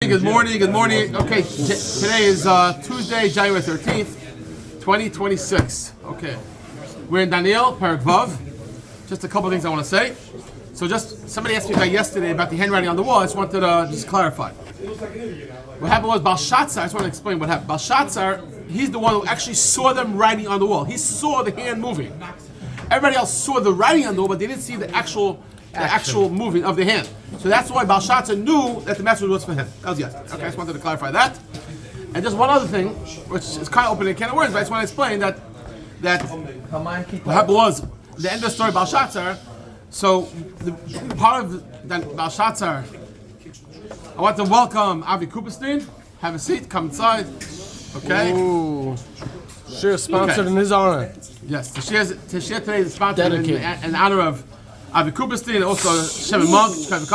Good morning. Okay, today is Tuesday, January 13th, 2026. Okay, we're in Daniel, Perek Vav. Just a couple of things I want to say. So somebody asked me yesterday about the handwriting on the wall. I just wanted to just clarify. What happened was Belshazzar, I just want to explain what happened. Belshazzar, he's the one who actually saw them writing on the wall. He saw the hand moving. Everybody else saw the writing on the wall, but they didn't see the actual moving of the hand. So that's why Belshazzar knew that the message was for him. That was yesterday. Okay, I just wanted to clarify that. And just one other thing, which is kind of opening a can of words, but I just want to explain that what happened was the end of the story of Belshazzar. So part of Belshazzar, I want to welcome Avi Kupperstein. Have a seat, come inside. Okay. Ooh. Share sponsored in his honor. Yes, the share today is sponsored in honor of Avi Kupperstein, and also Shem Monk, and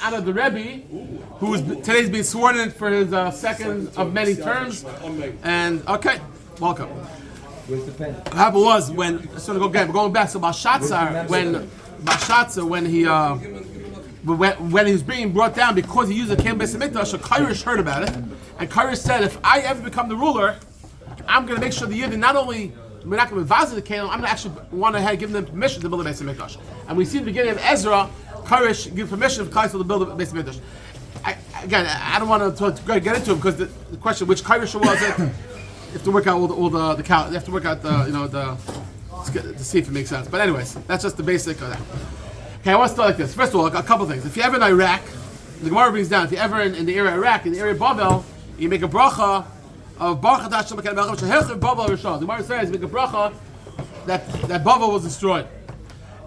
Anna the Rebbe, who is today's being sworn in for his second of many terms. And okay, welcome. Where's the pen? What happened was when we're going back. So Belshazzar, when he was being brought down because he used the Kem Beis Hamikdash, so Kairosh heard about it, and Kairosh said, if I ever become the ruler, I'm going to make sure the Yidden not only we're not going to visit the Canaan, I'm going to actually want to give them permission to build a Beis Hamikdash. And we see the beginning of Ezra, Kairosh give permission for Kaisel to build a Beis Hamikdash. I don't want to get into it because the question, which Kairosh was it? You have to work out all the count. You have to work out to see if it makes sense. But anyways, that's just the basic of that. Okay, I want to start like this. First of all, a couple things. If you're ever in Iraq, the Gemara brings down, if you're ever in the area of Iraq, in the area of Babel, you make a bracha of Baruch Atah Hashem Elokeinu Melech HaShem Babel Rishon. The Gemara says, make a bracha that Babel was destroyed.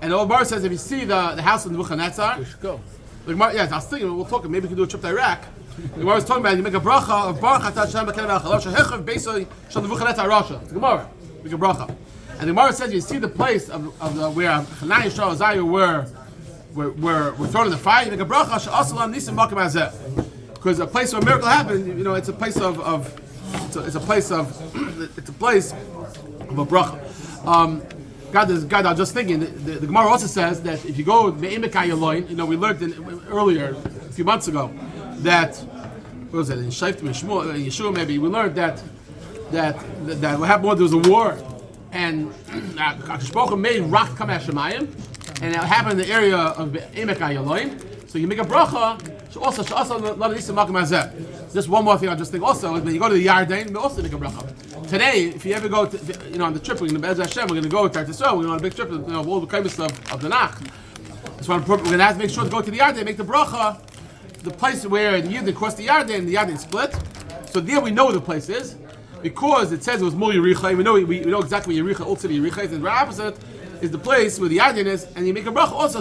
And the Gemara says, if you see the house of Nebuchadnezzar, we should go. The Gemara, yes, I was thinking, we'll talk, maybe we can do a trip to Iraq. The Gemara was talking about, you make a bracha of Baruch Atah Hashem Elokeinu Melech HaShem Basically, Shal Nebuchadnezzar Rasha. It's the Gemara. Make a bracha. And the Gemara says, you see the place of where Hananiah, Yisrael, Uzziah were thrown in the fire, you make a bracha, Sha'asalam Nisim Makim Hazeh. Because a place where a miracle happened, it's a place of it's a place of a bracha. God, I was just thinking. The Gemara also says that if you go me'emek Yaloin, we learned earlier a few months ago that what was it in Shaiftim and Yeshua maybe we learned that what happened was there was a war and Hakadosh Baruch Hu made rock come out of Shemayim, and it happened in the area of me'emek Yaloin. So you make a bracha. Also, just one more thing I just think also is when you go to the Yarden, we also make a bracha. Today, if you ever go to, on the trip, we're going to Hashem, we're going to go to Eretz Yisrael, we're going on a big trip, of all the kindness of the Nach. That's why we're going to have to make sure to go to the Yarden, make the bracha, the place where the Yidden crossed the Yarden split. So there we know where the place is, because it says it was Mul Yericha, we know exactly where Yericha, Old City Yericha is, and the opposite is the place where the Yarden is, and you make a bracha also,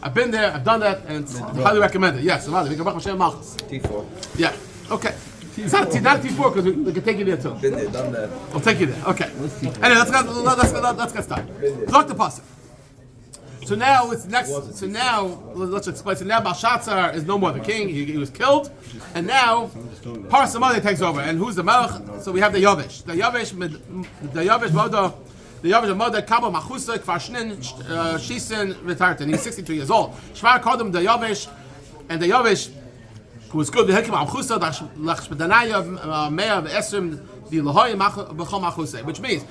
I've been there, I've done that, and it's highly recommended. Yes, T4. Yeah, okay. It's not T4 because we can take you there too. Been there, done that. We'll take you there. Okay. Anyway, let's get started. Talk the pasuk. So now it's next. So now let's explain. So now Belshazzar is no more the king. He was killed, and now Parsamadi takes over. And who's the melech? So we have the Yavish. The Yavish Moda. The Yavish Moda Kaba Machusik Farshnin Shisen Retartan. He's 62 years old. Shvar called him the Yavish, and the Yavish, who was good. The Hekim Machusa Lachshbedanaya Mea Esrim the Lahoy Bechol Machusay, which means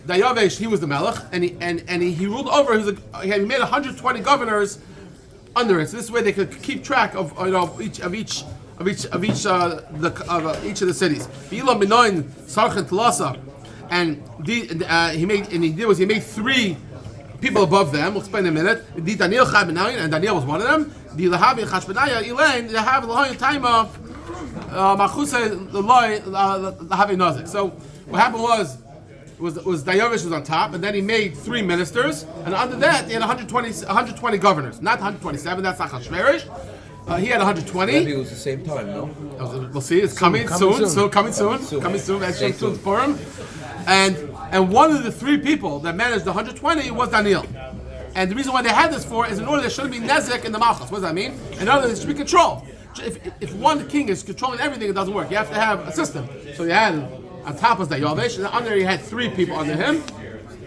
the Yavish, he was the melech, and he ruled over. He made 120 governors under it. So this way they could keep track of each of the cities. V'ilo Minoin Sarchet Talasa. And he made three people above them. We'll explain in a minute. And Daniel was one of them. So what happened was Dayavish was on top, and then he made three ministers, and under that he had 120 governors, not 127. That's not Hashverish. He had 120. Maybe it was the same time, no? We'll see. It's coming soon. Coming soon. Actually, soon for him. And one of the three people that managed the 120 was Daniel. And the reason why they had this for is in order there shouldn't be nezek in the malchus. What does that mean? In other words, there should be control. If one king is controlling everything, it doesn't work. You have to have a system. So you had on top was the Yavish, and under he had three people under him.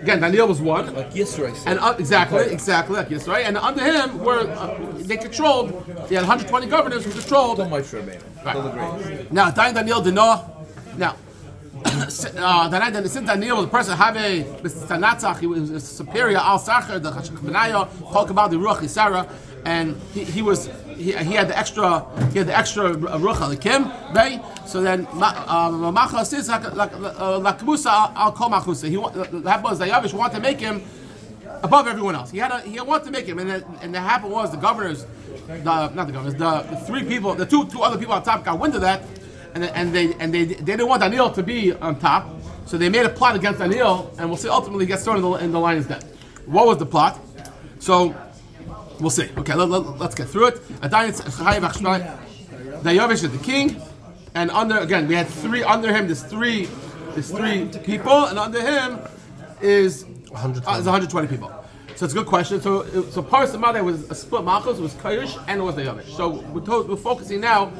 Again, Daniel was one. Like Yisrael. And exactly like Yisrael. And under him were they controlled. He had 120 governors who controlled. Right. Now, Daniel did not. Now, since Daniel was a person having Tanatzach, he was a superior al Sacher, the Chashbenaya, talk about the Ruach Yisara, and he had the extra Ruach Alikim, right? So then Machas is Lakmusa al Kol Machusa. That was the Yavish wanted to make him above everyone else. He wanted to make him, and the happened was the governors, the three people, the two other people on top got wind of that. And they didn't want Daniel to be on top, so they made a plot against Daniel, and we'll see ultimately he gets thrown in the lion's den. What was the plot? So we'll see. Okay, let's get through it. Dayavish is the king, and we had three under him. There's three people, and under him is 120 people. So it's a good question. So Parsa there was a split Malchus, it was Kairish, and it was Dayavish. So we're focusing now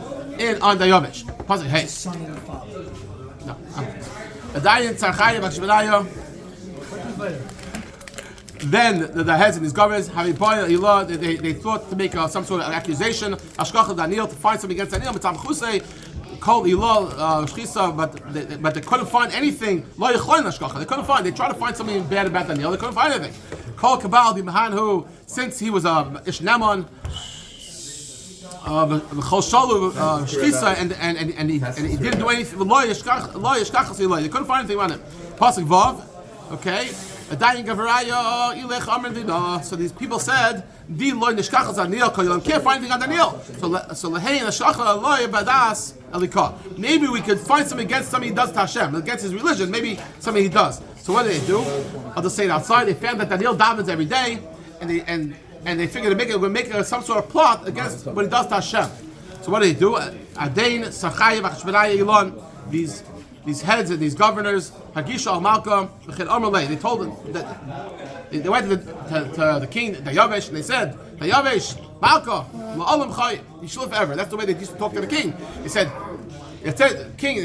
on Dayavish. Hey. No. Then the heads and his governors, they thought to make some sort of accusation, Ashkach Daniel, to find something against Daniel, called but they couldn't find anything. They tried to find something bad about Daniel, they couldn't find anything. Called Kabal the Mahan, who, since he was a Ishnaman, and he didn't do anything. They couldn't find anything about him. Pasuk Vav, okay. So these people said, can't find anything on Daniel. Maybe we could find something against something he does to Hashem, against his religion. Maybe something he does. So what did they do? I'll just say it outside. They found that Daniel davens every day, and they figured to make some sort of plot against what he does to Hashem. So what did they do? Adain, Sachayev, Achshbenaya, Elon, these heads and these governors, Hagisha al Malka, they told them that they went to the king, Dayavish, and they said, Dayavish, Malka, La'olam Chay, you should live forever. That's the way they used to talk to the king. They said, king,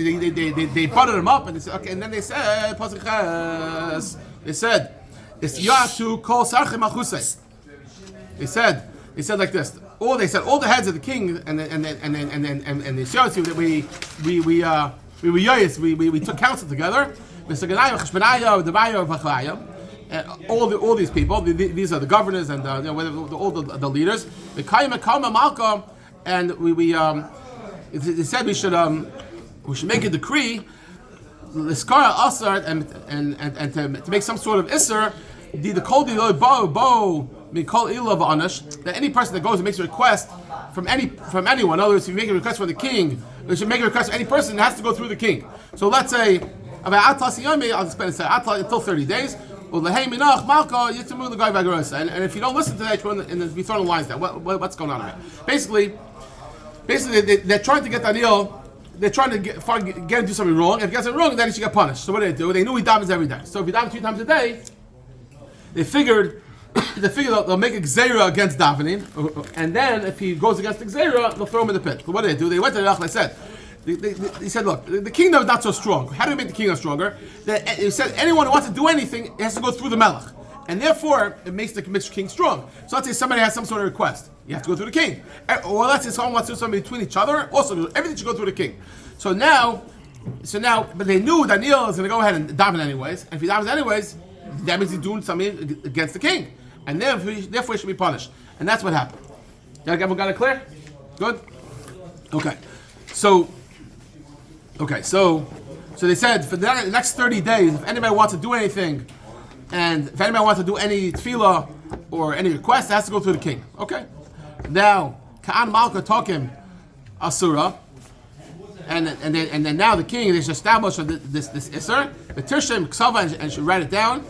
they butted him up, and they said, okay, and then they said, it's Yatu Kol Sarchim Achusay. They said like this. All the heads of the king and the Shiyotzi that we took counsel together. All these people. These are the governors and all the leaders. And they said we should make a decree, and to make some sort of isser. That any person that goes and makes a request from anyone, in other words, if you make a request from the king, you should make a request from any person, it has to go through the king. So let's say, Yomi, I'll just spend until 30 days. And if you don't listen to that, and be thrown the lines down. What's going on here? Basically, they're trying to get Daniel. They're trying to get him to do something wrong. If he gets it wrong, then he should get punished. So what do? They knew he davens every day. So if he davens 3 times a day, they figured they'll make a gzeira against davening, and then if he goes against the gzeira, they'll throw him in the pit. But what did they do? They went to Nach. They said, look, the kingdom is not so strong. How do we make the kingdom stronger? They said anyone who wants to do anything has to go through the melech, and therefore it makes the king strong. So let's say somebody has some sort of request, you have to go through the king. Or let's say someone wants to do something between each other, also everything should go through the king. So now, but they knew Daniel is going to go ahead and daven anyways, and if he davens anyways, that means he's doing something against the king, and therefore he should be punished. And that's what happened. Everyone got it clear? Good? Okay. So they said for the next 30 days, if anybody wants to do anything, and if anybody wants to do any tefillah or any request, it has to go through the king. Okay. Now, Ka'an Malka Tokim Asura, and then now the king, they should establish this Isser, the Tirshim Ksava, and should write it down.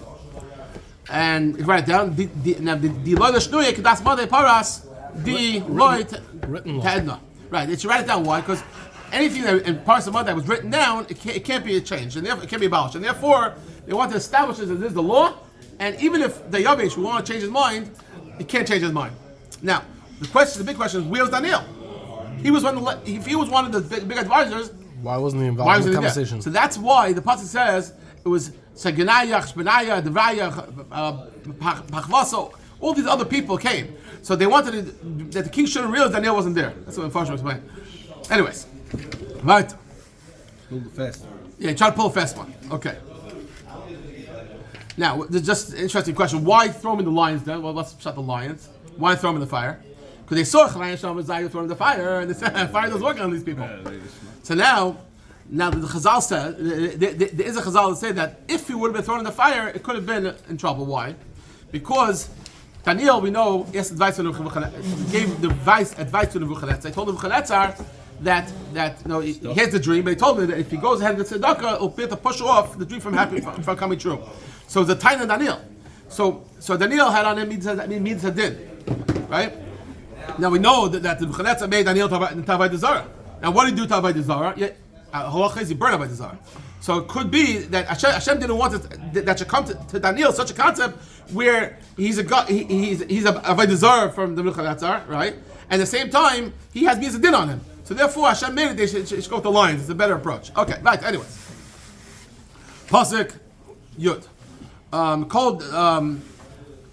And write it down. The Loy Lashnuya Kedas Made Paras, the Loy Ta'edna. Right, they should write it down. Why? Because anything that in parts of the that was written down, it can't be changed, and therefore it can't be abolished. And therefore, they want to establish this as this is the law. And even if the Yavish will want to change his mind, he can't change his mind. Now, the big question is, where was Daniel? He was one of the big advisors. Why wasn't he involved in the conversation? So that's why the pasuk says it was Saganaya, Shbenaya, Devraya, Pachvaso. All these other people came. So they wanted that the king shouldn't realize Daniel wasn't there. That's what Mepharshim explained. Anyways, right. Pull the fast. Yeah, try to pull a fast one. Okay. Now, there's just an interesting question. Why throw them in the lions then? Well, let's shut the lions. Why throw them in the fire? Because they saw Chalayim Shalom and Zayah thrown in the fire, and the fire doesn't work on these people. So now the Chazal says, there is a Chazal that say that if he would have been thrown in the fire, it could have been in trouble. Why? Because Daniel, we know, gave the advice to Nebuchadnezzar. They told Nebuchadnezzar that he has the dream, but he told him that if he goes ahead and gets tzedakah, it'll be able to push off the dream from coming true. So it's a time of Daniel. So Daniel had on him means hadin, right? Now we know that the Nebuchadnezzar made Daniel Tavai Zara. Now what did he do Tavai Zara? Yeah, he burned Tavai Zara. So it could be that Hashem didn't want that should come to Daniel such a concept where he's a god, he's a Avodah Zarah from the Miraculous, right? And at the same time he has Miz Din on him. So therefore Hashem made it they should go with the lions. It's a better approach. Okay, right. Anyways, Pasuk Yud. Called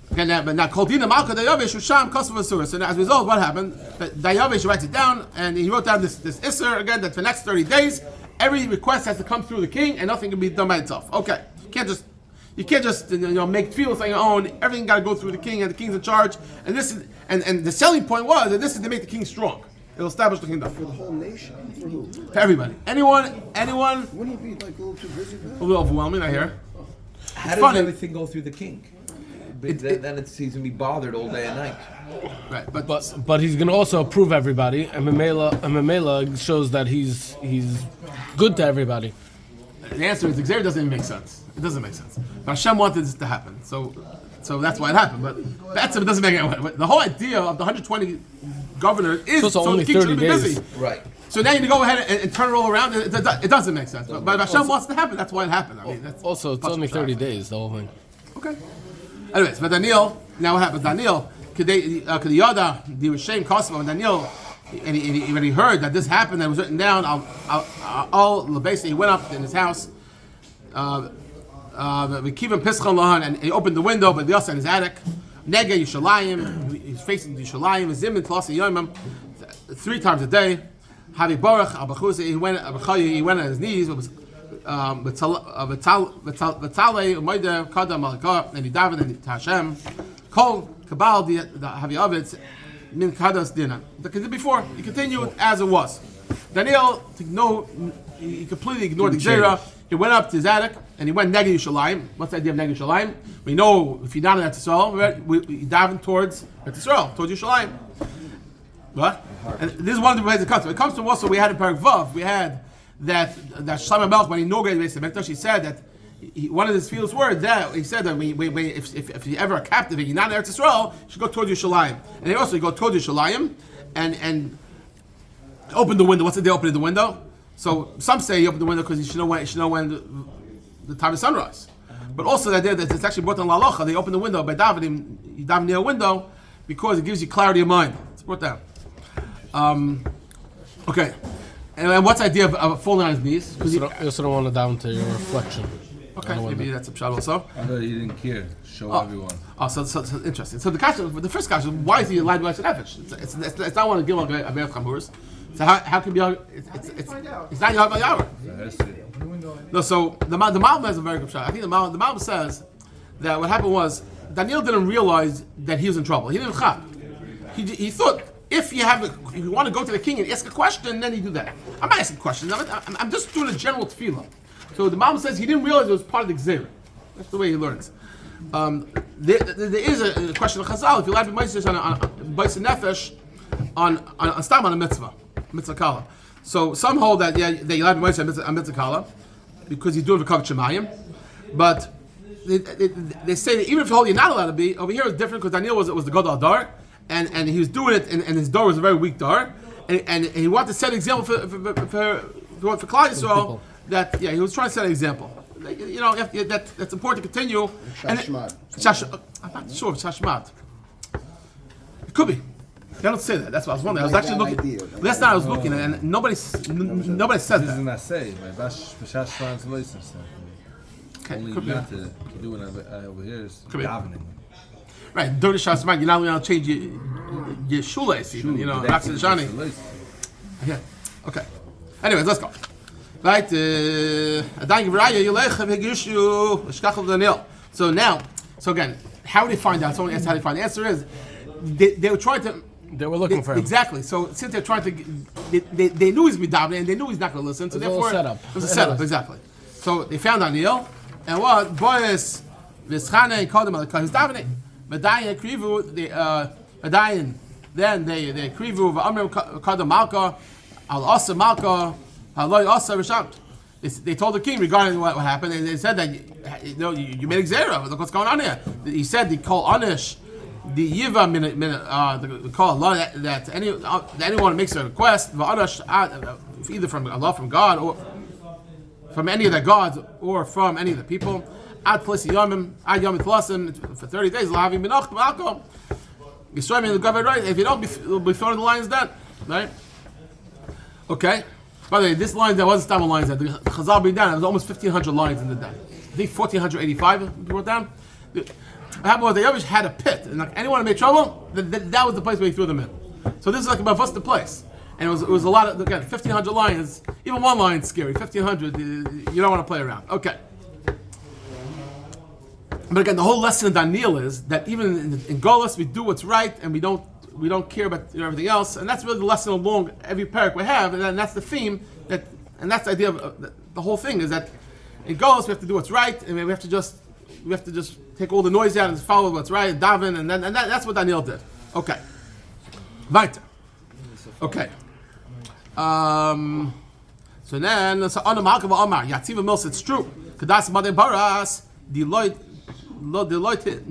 but not called Dina Malka Dayavish Usham Kosovo Surah. So as a result, what happened? Dayavish writes it down, and he wrote down this Isser again that for the next 30 days, every request has to come through the king, and nothing can be done by itself. Okay, you can't just make tefillah on your own. Everything got to go through the king, and the king's in charge. And this is and the selling point was that this is to make the king strong. It'll establish the kingdom for the whole nation. For who? For everybody. Anyone. Wouldn't he be like a little too busy? A little overwhelming, I hear. How does everything go through the king? Then he's going to be bothered all day and night. Right, but he's going to also approve everybody, and Mamela shows that he's good to everybody. The answer is Xavier doesn't even make sense. It doesn't make sense. But Hashem wanted this to happen, so that's why it happened. But that's it doesn't make it. The whole idea of the 120 governors is so the king should be busy. Right. So now you go ahead and turn it all around. It doesn't make sense. But Hashem wants it to happen. That's why it happened. I mean, it's only 30 days. The whole thing. Okay. Anyways, but Daniel, now what happens? Daniel, could Yoda, the Yerushalayim Kosovo, and Daniel, when he heard that this happened, that it was written down, basically he went up in his house, we keep him Pischon Lahan, and he opened the window, but also in his attic, Nega Yerushalayim, he's facing Yerushalayim, Zim and Tlas Yomim, 3 times a day, Havi Baruch, Abachusa, he went on his knees, and he davened and Hashem called Kabal the Havi min Kadas Dina. Before he continued as it was. Daniel, he completely ignored the Gzera. He went up to his attic and he went Negi Yerushalayim. What's the idea of Negi Yerushalayim? We know if you're not in Eretz Yisrael, we daven towards Eretz Yisrael, towards Yerushalayim. What? And this is one of the ways it comes. When it comes to also, we had in Perek Vav, we had that Shlomo Melech, when he inaugurated the Beis HaMikdash, he said that one of his famous words that he said that if you're ever a captive and you're not in Eretz Yisrael, you should go towards Yerushalayim. And they also go towards Yerushalayim and open the window. What's the day opening the window? So some say you open the window because you should know when the time of sunrise. But also that day that it's actually brought down Lalocha, they open the window by davening. You daven near a window because it gives you clarity of mind. It's brought down. Okay. And what's the idea of falling on his knees? Because you also don't want to down to your reflection. Okay, maybe that's a pshat also. I thought he didn't care. Show everyone. Oh, so interesting. So the first question, why is he allowed to watch an nefesh? It's not one of Gilmar Abev Chamurs. So how can be? It's not Yahweh Yahweh. No. So the Malbim has a very good pshat. I think the Malbim says that what happened was Daniel didn't realize that he was in trouble. He didn't chap. He thought. If you want to go to the king and ask a question, then you do that. I'm not asking questions. I'm just doing a general tefillah. So the Malbim says he didn't realize it was part of the Gzera. That's the way he learns. There is a question of Chazal. If you like B'maisis on B'ais Nefesh on Stam on a mitzvah kala. So some hold that you like B'maisis on mitzvah kala because he's doing v'kav shemayim. But they say that even if you hold you're not allowed to be, over here it's different because Daniel was the God Adar. And he was doing it, and his door was a very weak door, and he wanted to set an example for Klal Yisrael that he was trying to set an example. That's important to continue. Shashmat. I'm not sure if it's Shashmat. It could be. They don't say that. That's what I was wondering. I was actually looking. Last night I was looking, and nobody says that. Doesn't that say? Okay, could be. Doing over here is davening. Right, dirty shots, you're not allowed to change your shoelace, even, not to the shani. Yeah. Okay. Anyways, let's go. Right. So now, again, how do they find out? Someone asked how they find. The answer is they were trying to. They were looking for him. Exactly. So since they're trying to, they knew he's midabne and they knew he's not going to listen. So therefore, it was a setup. Exactly. So they found Daniel, and what boys v'schane called him al he's davening. Madayin krivu Madayin. Then they krivu v'amrim called him Malka al asa Malka haloi asa v'shamt. They told the king regarding what happened, and they said that you made a xera. Look what's going on here. He said they call anish. The yiva the call Allah that anyone makes a request, either from Allah, from God, or from any of the gods, or from any of the people, ad yomim tlasim for 30 days. Lahavim minach malko. Right? If you don't, you'll be thrown in the lion's den. Right? Okay. By the way, this line there wasn't Tamil lines there. The Chazal brought down. It was almost 1,500 lines in the den. I think 1,485 brought down. What happened was they always had a pit, and like anyone who made trouble, that was the place where he threw them in. So this is like about the place, and it was a lot of, again, 1,500 lions. Even one lion is scary. 1,500, you don't want to play around. Okay. But again, the whole lesson in Daniel is that even in Golas we do what's right, and we don't care about everything else, and that's really the lesson along every Perek we have, and that's the theme and that's the idea of the whole thing is that in Golas we have to do what's right, and we have to just take all the noise out and follow what's right, and daven, and that's what Daniel did. Okay. Weiter. Okay. So then, on the Malka Omar, Yatziva Mills, it's true. Kadas Madem Baras, Deloitte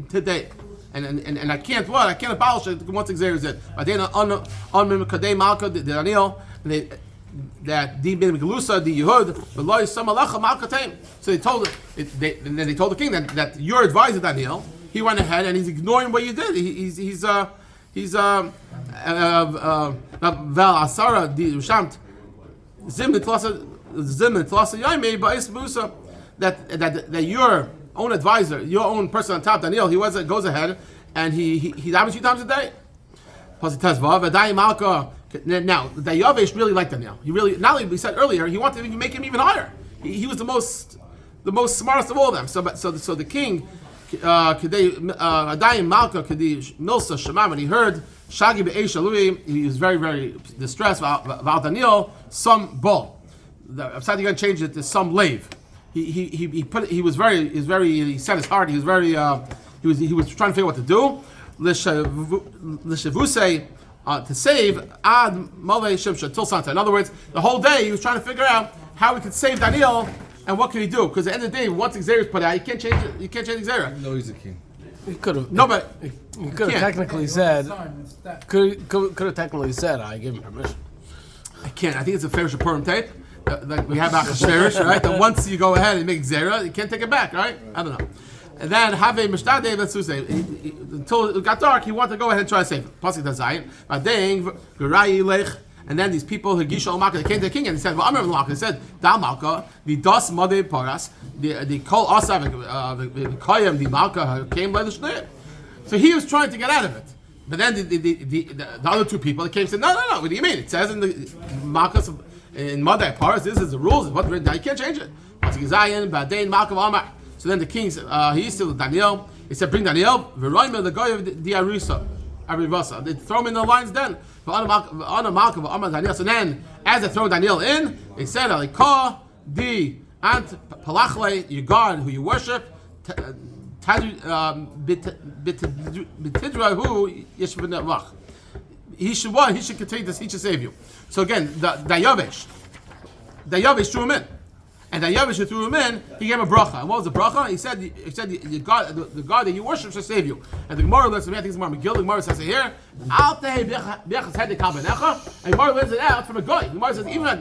today. And I can't abolish it once Xer is it. But then on Kadei Malka, Daniel, that the bin Megalusa, the Yehuda, Veloy Samalacha Malkatem. So they told the king that your advisor Daniel, he went ahead and he's ignoring what you did. He's Val Asara the Shamt Zim Tlasa Yomi Ba'is Musa that your own advisor, your own person on top, Daniel, goes ahead and he davens 2 times a day. Now, the Yavesh really liked Daniel. He really, not only we said earlier, he wanted to make him even higher. He was the most smartest of all of them. So the king, Adayim Malka Kadi Milsa Shema, when he heard Shagi Be'esh Alui, he was very, very distressed about Daniel, some bull. I'm sorry, you're going to change it to some lave. He set his heart. He was very he was trying to figure out what to do. L'shavusei to save ad malei shimsha till sunset. In other words, the whole day he was trying to figure out how he could save Daniel and what could he do. Because at the end of the day, once Xer is put out, you can't change it. You can't change Xer. No, he's the king. He could have. No, but he could have technically said. Could have technically said, "I give him permission." I can't. I think it's a fair Shapurim tape. Like we have Achashverosh, right? That once you go ahead and make Zera, you can't take it back, right? I don't know. And then Have Mishtadeh, let's say, until it got dark, he wanted to go ahead and try to save it. Pasuk Dazayin, Badeng, Gurayi Lech, and then these people who Gisha Malka, they came to the king and he said, well, Amr Malka, he said, Dal Malka, the Das Made Paras, the Kol Asav, the Koyam, the Malka, came by the Shnei. So he was trying to get out of it. But then the other 2 people, they came and said, no, what do you mean? It says in the Malkas, in Madai Paras, this is the rules. What written down? You can't change it. So then the king, he still Daniel. He said, "Bring Daniel." The guy of the Arivasa. They throw him in the lion's den. So then, as they throw Daniel in, they said, "Alikah di ant palachle, your God who you worship, bitidrahu yeshvin." He should continue this. He should save you. So again, the Yavesh threw him in, and the Yavesh who threw him in, he gave him a bracha. And what was the bracha? He said, the God that you worship shall save you. And the Gemara lets him. I think it's Gemara McGill. The Gemara says it here. And the Gemara lets it out from a guy. The Gemara says even a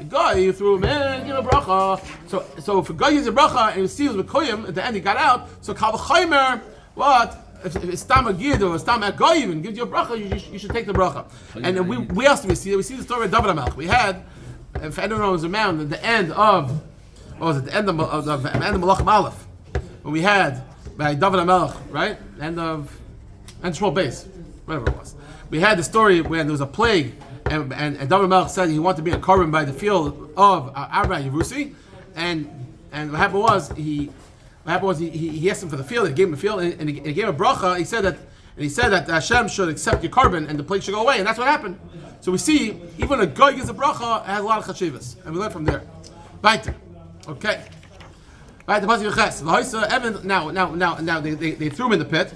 guy you threw him in, give him a bracha. So if a guy uses a bracha and he steals with koyim at the end, he got out. So kal v'chaymer, what? If it's tam a gid or it's tam a goy even gives you a bracha, you should take the bracha. And we also see the story of David HaMelech. We had, if anyone was around, at the end of the end of Malachim Aleph, when we had by David HaMelech, right? End of and small base, whatever it was. We had the story when there was a plague, and David Melech said he wanted to be a korban by the field of Abra Yerusi, and what happened was he asked him for the field, and he gave him the field, and he gave him a bracha. He said that Hashem should accept your korban and the plague should go away, and that's what happened. So we see even a guy gives a bracha has a lot of chashivas, and we learn from there. Weiter, okay. Right, the pasuk Ches. Now they threw him in the pit.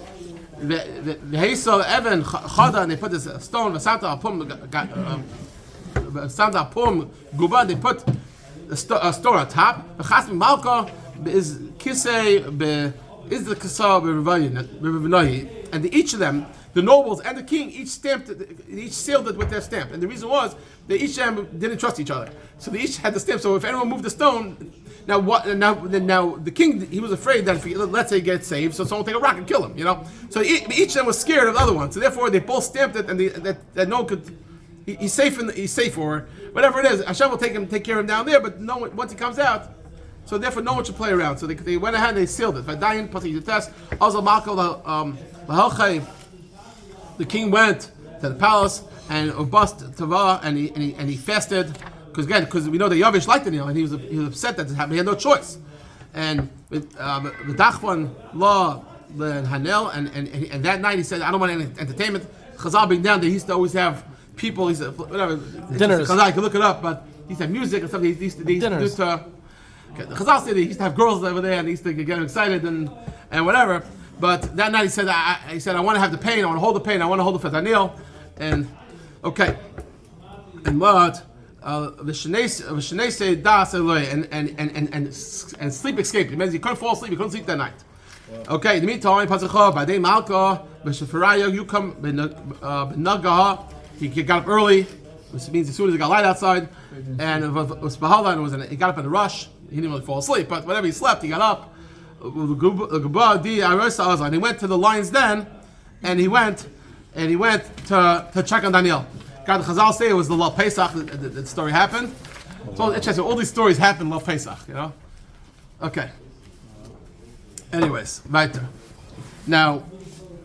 The Heisa Evan Chada, and they put this stone. Santa Pum Guba. They put a stone on top. The Chasmi Malka is Kisei is the Kasa B'Rivanayi, and each of them, the nobles and the king, each sealed it with their stamp. And the reason was that each of them didn't trust each other, so they each had the stamp. So if anyone moved the stone. Now the king, he was afraid that if he, let's say, gets saved, so someone will take a rock and kill him, So each of them was scared of the other one. So therefore, they both stamped it, and that no one could. He's safe, or whatever it is. Hashem will take care of him down there, but no one, once he comes out, so therefore no one should play around. So they went ahead and they sealed it. Vadayin pasuk Yites. Also the king went to the palace and bust Tava, and he fasted. Because we know that Yavish liked the Nil, and he was upset that it happened. He had no choice. And with the Dachvan law the Hanel, and that night he said, I don't want any entertainment. Chazal being down there, he used to always have people. He said, whatever dinners. Chazal, you can look it up, but he used to have music and stuff. He used to dinners. Chazal said he used to have girls over there, and he used to get him excited and whatever. But that night he said, I want to have the pain. I want to hold the pain. I want to hold the Fatanil. And okay, and what? And sleep escaped. It means he couldn't fall asleep. He couldn't sleep that night. Okay. In the meantime, Badei Malka, you come Benagaha. He got up early, which means as soon as it got light outside, and he got up in a rush. He didn't really fall asleep, but whenever he slept, he got up. And he went to the lion's den, and he went to check on Daniel. God, the Chazal say it was the Lav Pesach the story happened. So interesting. All these stories happen Lav Pesach, Okay. Anyways, weiter. Now,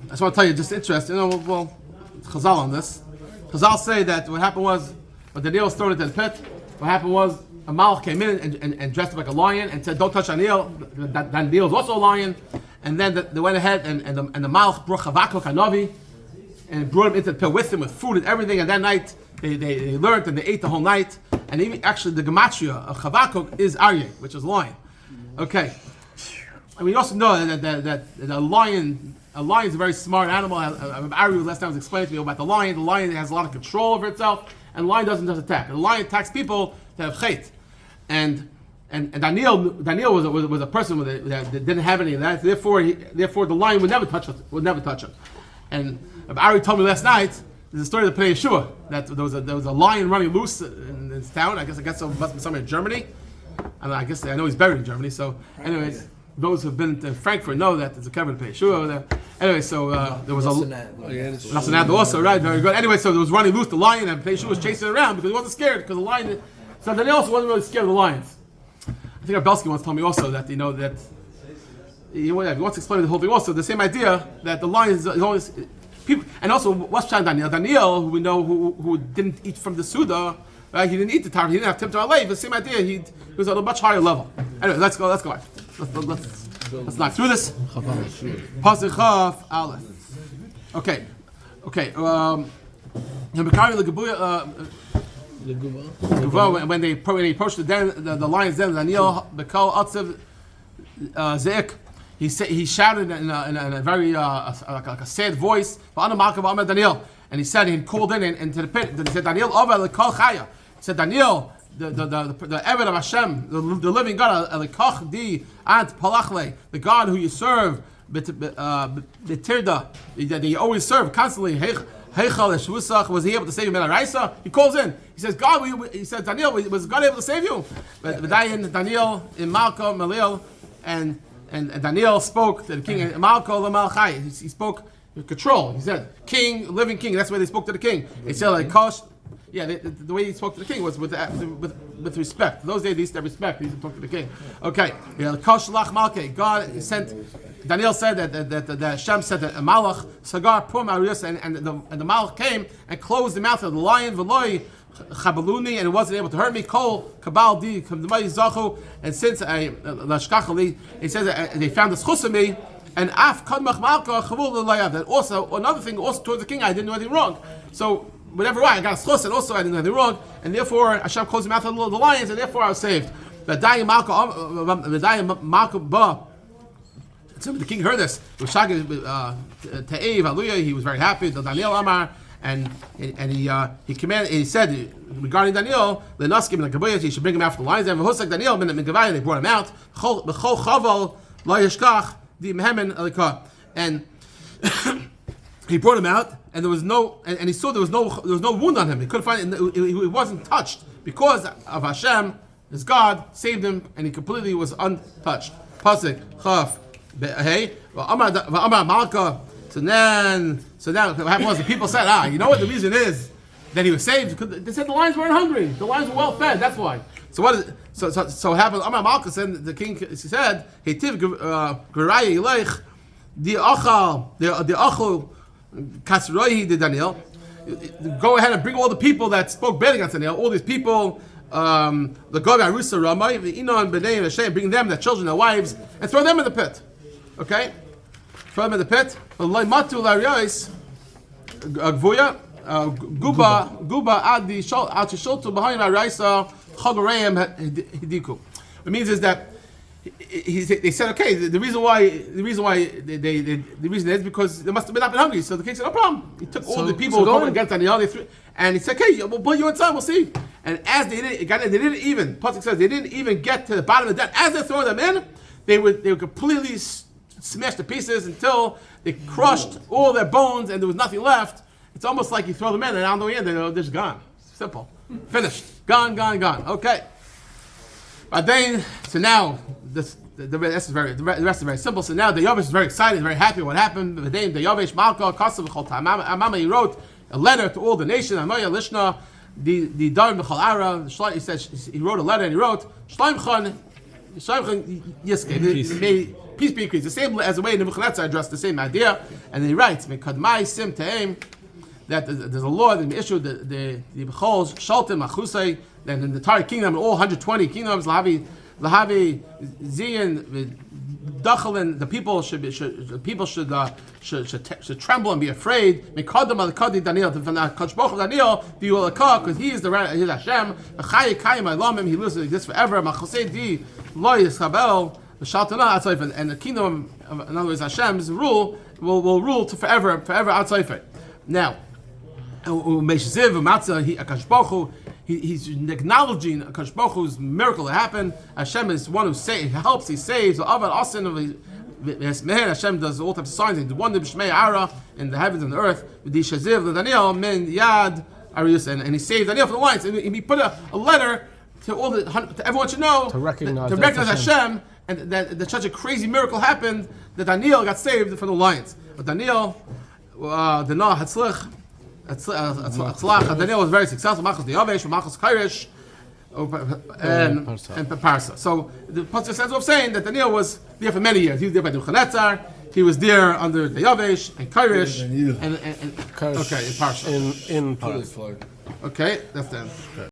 I just want to tell you, just interesting. Chazal on this. Chazal say that what happened was when Daniel was thrown into the pit. What happened was a Malach came in and dressed up like a lion and said, "Don't touch Daniel." Daniel is also a lion, and then they went ahead and the Malach brought Chavakuk Hanavi and brought him into the pit with him with food and everything. And that night they learned and they ate the whole night. And even actually the gematria of Chavakuk is Aryeh, which is lion. Okay, and we also know that a lion is a very smart animal. Aryeh last time was explained to me about the lion. The lion has a lot of control over itself, and the lion doesn't just attack. The lion attacks people that have chait. And Daniel was a person that didn't have any of that. Therefore the lion would never touch him. And Ari told me last night. There's a story of the Pnei Yeshua that there was a lion running loose in this town. I guess it must be somewhere in Germany. I know he's buried in Germany. So, anyways, those who've been to Frankfurt know that there's a cover in Pnei Yeshua over there. Anyway, so there was a also, right? Very good. Anyway, so there was running loose the lion, and Pnei Yeshua was chasing it around because he wasn't scared because the lion. So Daniel also wasn't really scared of the lions. I think Belsky once told me also that he wants to explain the whole thing also. The same idea that the lion is always people, and also what's Daniel? Daniel, who we know who didn't eat from the Suda, right? He didn't eat the tar. He didn't have Tim to Alev. The same idea. He was at a much higher level. Anyway, let's go. Let's knock through this. Pasuk Chaf Aleph. Okay. When they approached the lion's den, Daniel Bekal Atzev Zeik, he shouted in a very like a sad voice, Daniel, and he said he called in into the pit. He said, Daniel over Kol Chaya. He said, Daniel, the Eved of Hashem, the living God, Elikach Di Ant Palachle, the God who you serve, Betirda, that you always serve constantly. Was he able to save you? Raisa? He calls in. He says, God, he said, Daniel, was God able to save you? But Daniel in Malko, Malil, and Daniel spoke to the king, Malko, Malchai. He spoke with control. He said, King, living king. That's why they spoke to the king. He said, like, Kosh, Yeah, the way he spoke to the king was with respect. Those days, they used to have respect. He used to talk to the king. Okay. God sent. Daniel said that Hashem said that a malach sagar pum arius, and the malach came and closed the mouth of the lion v'loi chabaluni, and it wasn't able to hurt me. Kol kabal di kamdamai zachu, and since lashkachali, he says that they found the schus of me. And af kadmach malka chavul l'layav. That also another thing also towards the king, I didn't do anything wrong. So whatever way I got a schus, and also I didn't do anything wrong, and therefore Hashem closed the mouth of the lions, and therefore I was saved. The dying malka ba. So the king heard this. He was very happy. The Daniel Amar, and he commanded. He said regarding Daniel, he should bring him out from the lions. And Daniel, they brought him out. And he brought him out, and there was no, and he saw there was no wound on him. He couldn't find it. He wasn't touched because of Hashem, his God, saved him, and he completely was untouched. Pasuk Chaf. Hey, so now what happened was the people said, you know what the reason is that he was saved? Because they said the lions weren't hungry, the lions were well fed. That's why. So what is so happened? Amar Malka said, the king said, "Hey, tiv geraya ileich the achol kasroi de Daniel. Go ahead and bring all the people that spoke bad against Daniel. All these people." The Gog Arusa Ramai, the Inon B'nei Hashem, bring them, their children, their wives, and throw them in the pit. Okay? Throw them in the pit. Matu Larios Gvuya Guba Adi Sholtu behind Araisa Chogoreim Hidiku. It means is that they said, okay, the reason is because they must have not been hungry. So the king said, no problem. He took all the people who were against Daniel, and he said, okay, we'll put you inside, we'll see. And as they didn't even, Pasuk says, they didn't even get to the bottom of the den. As they're throwing them in, they were completely smashed to pieces until they crushed all their bones and there was nothing left. It's almost like you throw them in and on the way in, they're just gone. Simple. Finished. Gone. Okay. But then, so now, the rest is very simple. So now the Yovesh is very excited, very happy what happened. The Yovesh Malka Kasav Chol Amama, he wrote a letter to all the nation. Amaya Lishna, the Dar Michal Ara. He said he wrote a letter and he wrote Shleimchan Yiske. Peace be increased. The same as the way Nebuchadnezzar addressed the same idea, and then he writes Mekadmai Sim Teim, that there's a law that issued the Bechols Shaltim Achusay, that in the entire kingdom, all 120 kingdoms, Lahavi Zion Dachalin, the people should tremble and be afraid. Mekadam al Kadi Daniel, the Kachboch Daniel, the Ulaka, because he is he's Hashem. Chayei Kayim Ilamim, he lives like this forever. Machosei Di Lo Yischabel. And the kingdom, in other words, Hashem's rule will rule to forever outside it. Now, he's acknowledging Akash Baruch Hu's miracle that happened. Hashem is one who helps, he saves. Hashem does all types of signs. He did one in the heavens and the earth. And he saved Daniel from the lions. And he put a letter to everyone should know to recognize Hashem. And that such a crazy miracle happened that Daniel got saved from the lions. But Daniel, Daniel was very successful. Machos Deyavesh, Machos Kairish, and Parsa. So the pasuk says of saying that Daniel was there for many years. He was there by Nebuchadnezzar. He was there under Deyavesh and Kairish and Parsa. In Parsa. Okay, that's the end.